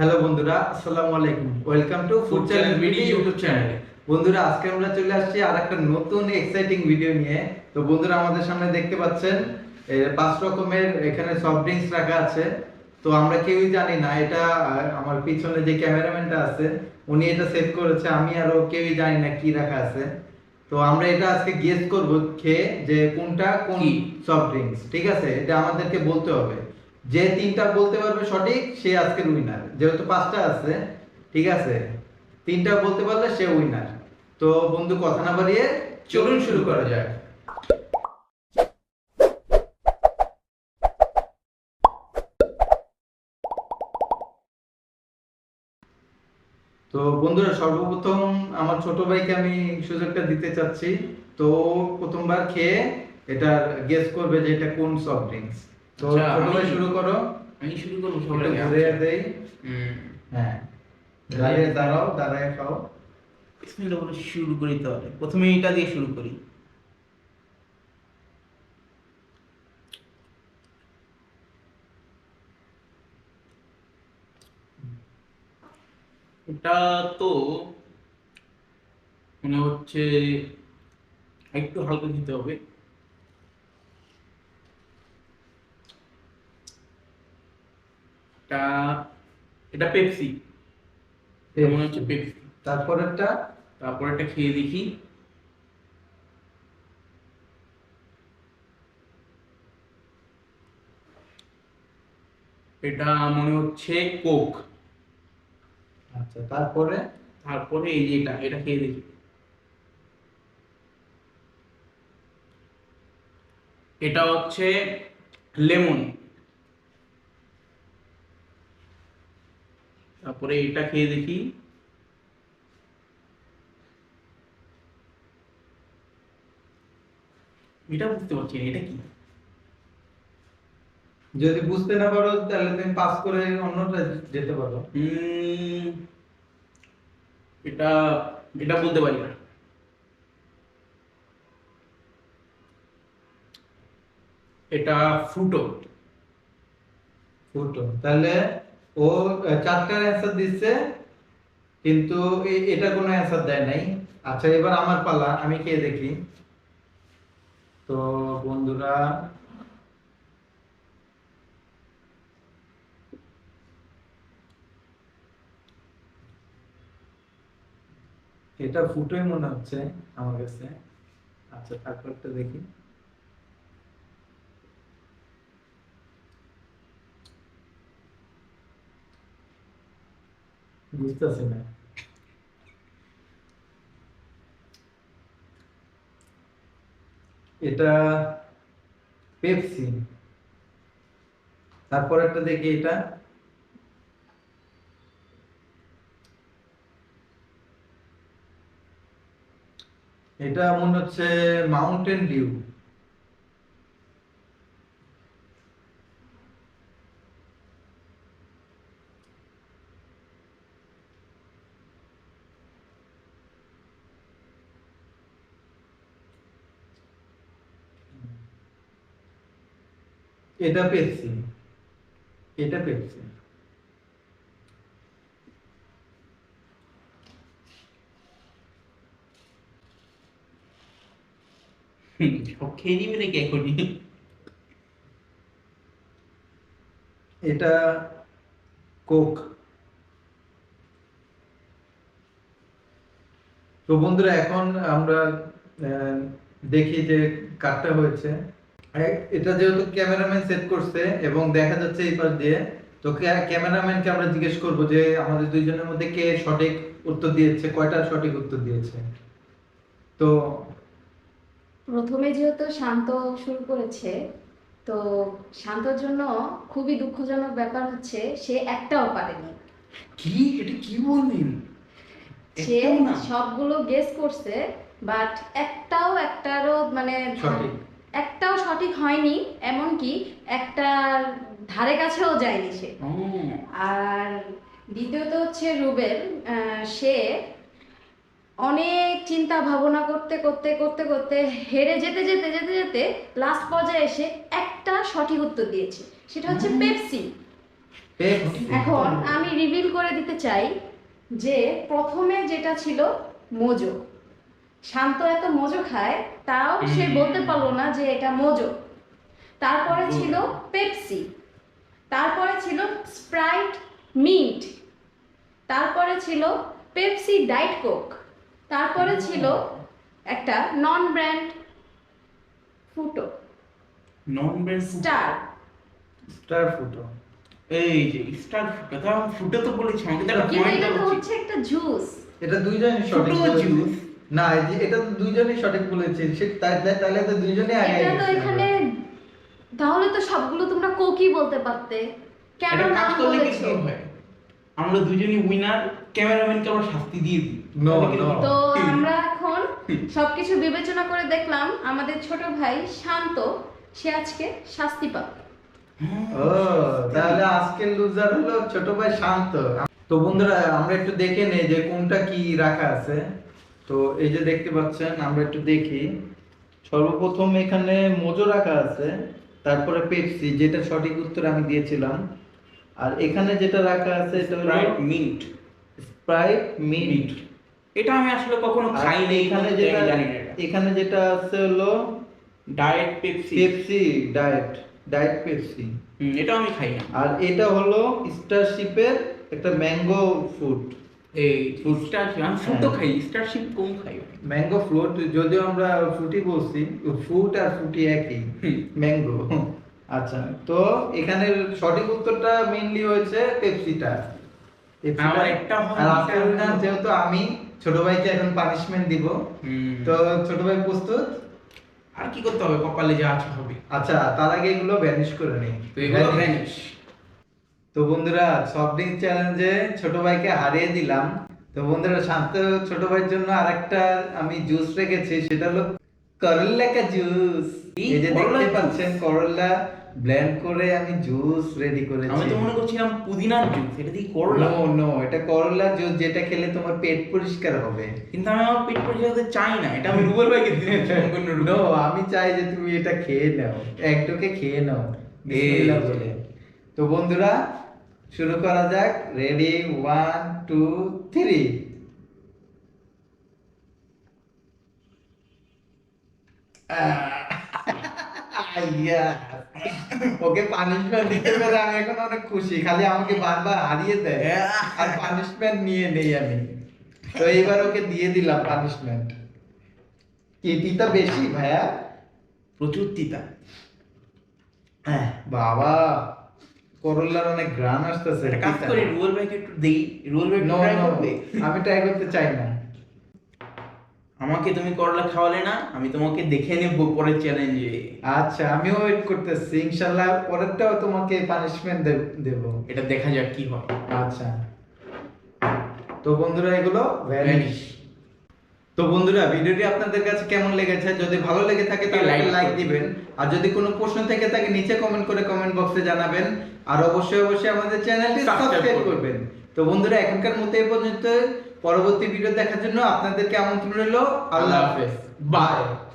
Hello বন্ধুরা, আসসালামু আলাইকুম। Welcome to food channel BD YouTube চ্যানেলে। বন্ধুরা, আজকে আমরা চলে আসছি আর একটা নতুন এক্সাইটিং ভিডিও নিয়ে। তো বন্ধুরা, আমাদের সামনে দেখতে পাচ্ছেন 5 রকমের এখানে সফট ড্রিঙ্কস রাখা আছে। তো আমরা কেউই জানি না এটা, আমার পিছনে যে ক্যামেরাম্যানটা আছে উনি এটা সেট করেছে, আমি আরো কেউই জানি না কি রাখা আছে। তো আমরা এটা আজকে গেস করব খেয়ে যে কোনটা কোন সফট ড্রিঙ্কস। ঠিক আছে, এটা আমাদেরকে বলতে হবে। যে তিনটা বলতে পারবে সঠিক সে আজকের উইনার, যেহেতু 5টা আছে। ঠিক আছে, তিনটা বলতে পারলে সে উইনার। তো বন্ধু, কথা না বাড়িয়ে চলুন শুরু করা যাক। তো বন্ধুরা, সর্বপ্রথম আমার ছোট ভাইকে আমি সুযোগটা দিতে চাচ্ছি। তো ও প্রথমবার খেয়ে এটা গেস করবে যে এটা কোন সফট ড্রিঙ্কস। তো ছোট ভাই শুরু করো। আমি শুরু করবো একটু সবার আগে। ঘুরে দেই। হুম, হ্যাঁ, দাঁড়াও, দাঁড়ায় খাও। বিসমিল্লাহ বলে শুরু করি তাহলে। প্রথমে এটা দিয়ে শুরু করি। এটা তো মনে হচ্ছে একটু হালকা দিতে হবে। এটা এটা পেপসি। এটা মনে হচ্ছে পেপসি। তারপরেরটা তারপর এটা খেয়ে দেখি। এটা মনে হচ্ছে কোক। আচ্ছা, তারপরে তারপরে এই যে এটা এটা খেয়ে দেখি। এটা হচ্ছে লেমন। তারপরে এটা খেয়ে দেখি। এটা বুঝতে পারছি না এটা কি। যদি বুঝতে না পারো তাহলে তুমি পাস করে অন্যটা যেতে পারো। এটা এটা বলতে পারি না। এটা ফ্রুটো। ফুটো, তাহলে ও 4টার অ্যান্সার দিচ্ছে, কিন্তু এটা কোনো অ্যান্সার দেয় নাই। আচ্ছা, এবার আমার পালা, আমি খেয়ে দেখি। তো বন্ধুরা, এটা ফুটোই মনে হচ্ছে আমার কাছে। আচ্ছা, তারপরটা দেখি। বুঝতেছি না। এটা পেপসি। তারপর একটা দেখি, এটা এটা মনে হচ্ছে মাউন্টেন ডিউ। এটা পেপসি, এটা পেপসি। সব খেয়ে নিবি নাকি এখনই? এটা কোক। তো বন্ধুরা, এখন আমরা আহ, দেখি যে কাটটা হয়েছে। এটা যেহেতু ক্যামেরাম্যান সেট করছে এবং দেখা যাচ্ছে এই পাশ দিয়ে, তো ক্যামেরাম্যানকে আমরা জিজ্ঞেস করব যে আমাদের দুইজনের মধ্যে কে সঠিক উত্তর দিয়েছে, কয়টা সঠিক উত্তর দিয়েছে। তো প্রথমে যেহেতু শান্ত শুরু করেছে, তো শান্তর জন্য খুবই দুঃখজনক ব্যাপার হচ্ছে সে একটাও পারেনি। কি এটা কি বললেন? সে একটাও না? সবগুলো গেস করছে, বাট একটারও মানে সঠিক। একটাও সঠিক হয়নি, এমনকি একটার ধারে কাছেও যায়নি সে। ও, আর দ্বিতীয়ত হচ্ছে রুবেল, সে অনেক চিন্তা ভাবনা করতে করতে করতে করতে হেরে যেতে যেতে যেতে যেতে লাস্ট পর্যায়ে এসে একটা সঠিক উত্তর দিয়েছে, সেটা হচ্ছে পেপসি। পেপসি। এখন আমি রিভিল করে দিতে চাই যে প্রথমে যেটা ছিল মোজো, শান্ত এত মোজো খায় তাও সে বলতে পারলো না যে এটা মোজো। তারপরে ছিল পেপসি, তারপরে ছিল স্প্রাইট মিন্ট, তারপরে ছিল পেপসি ডায়েট কোক, তারপরে ছিল একটা নন ব্র্যান্ড ফুটো নন ব্র্যান্ড স্টার ফুটো। এই যে স্টার ফুটো, তা ফুটো তো বলেছি, আমাকে তো একটা কিন্তু পয়েন্ট এটা তো দেওয়া উচিত। হচ্ছে একটা জুস। এটা দুইজনই সঠিক ফুটো বলেছে। জুস। না, এটা তো দুইজনই সঠিক বলেছে, তাহলে তো দুইজনই আগে এটা তো গেছে। এখানে, তাহলে তো সবগুলো তোমরা কোকি বলতে পারতে, কেন একটা নাম কাজ করলে কি বলেছো? হয়, আমরা দুজনই উইনার, ক্যামেরাম্যানকে আমরা শাস্তি দিয়ে দিই। No, তাহলে কি no. হবে? তো আমরা এখন সবকিছু বিবেচনা করে দেখলাম আমাদের ছোট ভাই শান্ত সে আজকে শাস্তি পাবে। ও, তাহলে আজকের লুজার হলো ছোট ভাই শান্ত। তো বন্ধুরা আমরা একটু দেখে নেই যে কোনটা কি রাখা আছে। তো এই যে দেখতে পাচ্ছেন, আমরা একটু দেখি। সর্বপ্রথম এখানে মোজো রাখা আছে, তারপরে পেপসি, যেটা সঠিক উত্তর আমি দিয়েছিলাম। আর এখানে যেটা রাখা আছে এটা হলো স্প্রাইট মিন্ট। Sprite mint. এটা আমি আসলে কখনো আর খাই নাই, এখানে বলতে যেটা আমি জানি না এটা। এখানে যেটা আছে হলো diet Pepsi. Pepsi diet Pepsi. এটা আমি খাই না। আর এটা হলো স্টারশিপের একটা ম্যাঙ্গো ফ্রুট। এই স্টারশিপ আমি ফুটো হ্যাঁ। খাই, স্টারশিপ কম খাই। ম্যাঙ্গো ফ্রুট, যদিও আমরা ফ্রুটি বলছি, ফ্রুট আর ফ্রুটি একই, ম্যাঙ্গো। আচ্ছা, তো এখানে সঠিক উত্তরটা মেইনলি হয়েছে পেপসিটা। আমার একটা হয়, আর এটা আজকের হলো- winner যেহেতু আমি, ছোট ভাইকে এখন পানিশমেন্ট দিব। তো ছোট ভাই প্রস্তুত? আর কি করতে হবে, কপালে যা আছে হবে। আচ্ছা, তার আগে এগুলো ভ্যানিশ করে নেই। তো এগুলো ভ্যানিশ। তো বন্ধুরা সফট ড্রিঙ্ক চ্যালেঞ্জে ছোট ভাইকে হারিয়ে দিলাম। তো বন্ধুরা শান্ত ছোট ভাইয়ের জন্য আরেকটা আমি জুস রেখেছি, সেটা হলো করল্লা কা জুস। এই এই যে করল্লা দেখতে জুস। পাচ্ছেন করল্লা ব্লেন্ড করে আমি জুস রেডি করেছি। আমি তো মনে করছিলাম পুদিনার জুস, এটা দিয়ে করলা। নো নো, এটা করল্লা জুস, যেটা খেলে তোমার পেট পরিষ্কার হবে। কিন্তু আমি আমার পেট পরিষ্কার করতে চাই না, এটা আমি রুবেল ভাইকে দিয়েছি। নো, আমি চাই যে তুমি এটা খেয়ে নাও, একটুকে খেয়ে নাও বিসমিল্লাহ বলে। তো বন্ধুরা শুরু করা যাক। রেডি, 1 2 3। ওকে পানিশমেন্ট দিতে পেরে আমি এখন অনেক খুশি। খালি আমাকে বারবার হারিয়ে দেয় আর পানিশমেন্ট নিয়ে নেই আমি। তো এইবার ওকে দিয়ে দিলাম পানিশমেন্ট। কি তিতা বেশি ভাইয়া? প্রচুর তিতা। বাবা, করল্লার অনেক গ্রাম আসতেছে। একটা কাজ করি, রুবেল ভাইকে একটু দেই, রুবেল ভাই নো ট্রাই নো, করবে। আমি ট্রাই করতে চাই না। আমাকে তুমি করলা খাওয়ালে না, আমি তোমাকে দেখে নেব পরের চ্যালেঞ্জে। আচ্ছা, আমিও ওয়েট করতেছি, ইনশাআল্লাহ পরেরটাও তোমাকে পানিশমেন্ট দেব। এটা দেখা যাক কি হয়। আচ্ছা, তো বন্ধুরা এগুলো ভ্যানিশ। ভ্যানিশ। তো বন্ধুরা ভিডিওটি আপনাদের কাছে কেমন লেগেছে? যদি ভালো লেগে থাকে তাহলে লাইক লাইক দিবেন, আর যদি কোনো প্রশ্ন থেকে থাকে নিচে কমেন্ট করে কমেন্ট বক্সে জানাবেন, আর অবশ্যই অবশ্যই আমাদের চ্যানেলটি Subscribe সাবস্ক্রাইব করবেন। করবেন। তো বন্ধুরা এখনকার মতো এই পর্যন্ত, পরবর্তী ভিডিও দেখার জন্য আপনাদেরকে আমন্ত্রণ রইল। আল্লাহ হাফেজ, বাই।